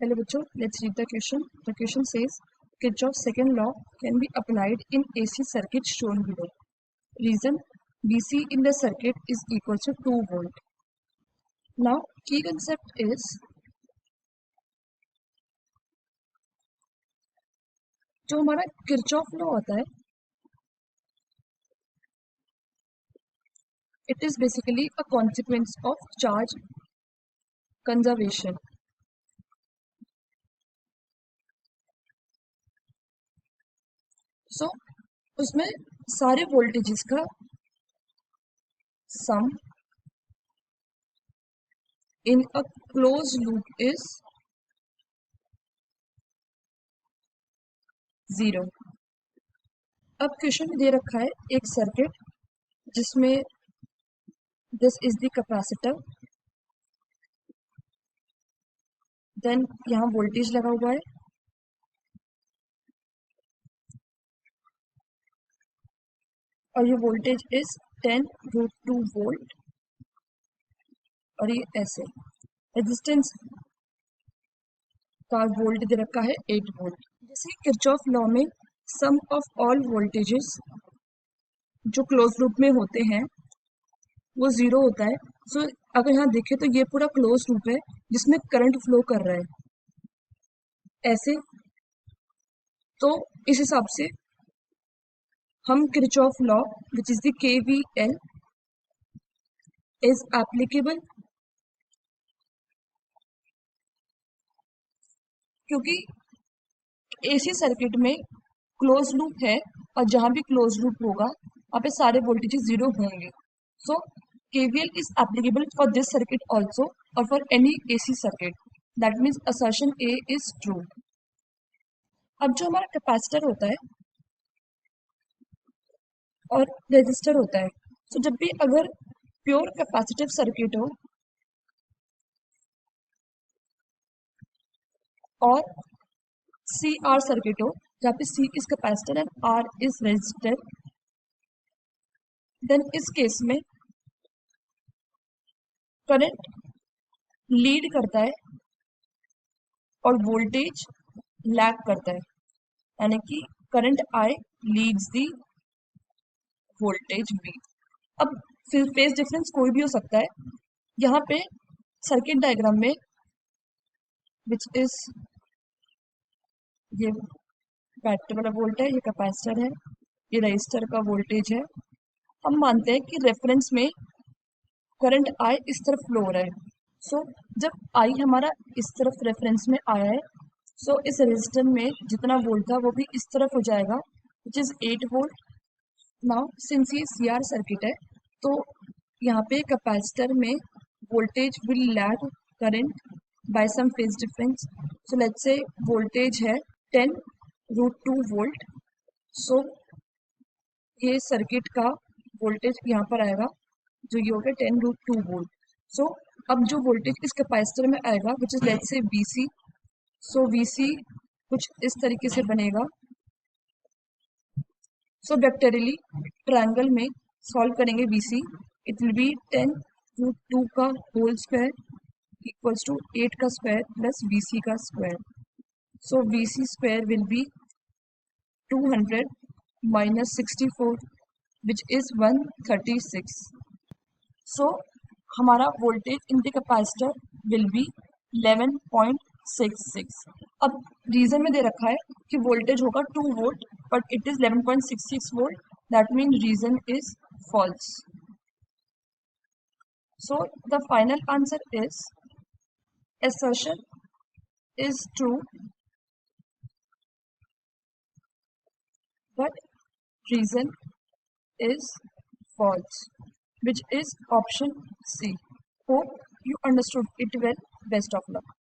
Hello बच्चों, let's read the question. The question says Kirchhoff's second law can be applied in AC circuit shown below. Reason DC in the circuit is equal to 2 volt. Now key concept is जो हमारा Kirchhoff law होता है it is basically a consequence of charge conservation. So उसमें सारे voltages का सम in a closed loop is 0. अब question में दे रखा है एक सर्किट जिसमें this is the capacitor, then यहाँ वोल्टेज लगा हुआ है और ये वोल्टेज इज 10√2 वोल्ट और ये ऐसे रेजिस्टेंस का वोल्ट दे रखा है 8 वोल्ट। जैसे किरचॉफ लॉ में सम ऑफ ऑल वोल्टेजेस जो क्लोज लूप में होते हैं वो 0 होता है। सो अगर यहाँ देखें तो ये पूरा क्लोज लूप है जिसमें करंट फ्लो कर रहा है ऐसे। तो इस हिसाब से हम Kirchhoff law which is the KVL is applicable, क्योंकि AC सर्किट में क्लोज लूप है और जहां भी क्लोज लूप होगा वहां पे सारे वोल्टेजेस 0 होंगे। So KVL is applicable for this circuit also और for any AC circuit. That means assertion A is true. अब जो हमारा कैपेसिटर होता है और रेजिस्टर होता है, तो जब भी अगर प्योर कैपेसिटिव सर्किट हो और CR सर्किट हो जहाँ पे C is capacitor and R is resistor, then इस केस में करंट लीड करता है और वोल्टेज लैग करता है, यानी कि current I leads the voltage V। अब फेज डिफरेंस कोई भी हो सकता है। यहाँ पे सर्किट डायग्राम में विच इज ये बैटरी वाला वोल्ट है, ये कैपेसिटर है, ये रजिस्टर का वोल्टेज है। हम मानते हैं कि रेफरेंस में करंट I इस तरफ फ्लो हो रहा है। सो जब I हमारा इस तरफ रेफरेंस में आया है, सो इस रेजिस्टर में जितना वोल्ट था वो भी इस तरफ हो जाएगा which is 8 volt. Now since ये CR सर्किट है तो यहाँ पे कैपेसिटर में voltage will lag current by some phase difference. So let's say voltage है 10√2 वोल्ट। सो ये सर्किट का वोल्टेज यहाँ पर आएगा जो ये हो गया 10√2 वोल्ट। सो अब जो वोल्टेज इस कैपेसिटर में आएगा which is let's say VC। So VC कुछ इस तरीके से बनेगा। सो वेक्टरली ट्रायंगल में सॉल्व करेंगे VC, इट विल बी 10√2 का होल स्क्वायर इक्वल्स टू 8 का स्क्वायर प्लस VC का square. So VC square will be 200 minus 64 which is 136. सो हमारा voltage in the capacitor will be 11.66। अब रीजन में दे रखा है कि वोल्टेज होगा 2 volt but it is 11.66 volt, that mean reason is false. So the final answer is assertion is true but reason is false, which is option C. Hope you understood it well. Best of luck.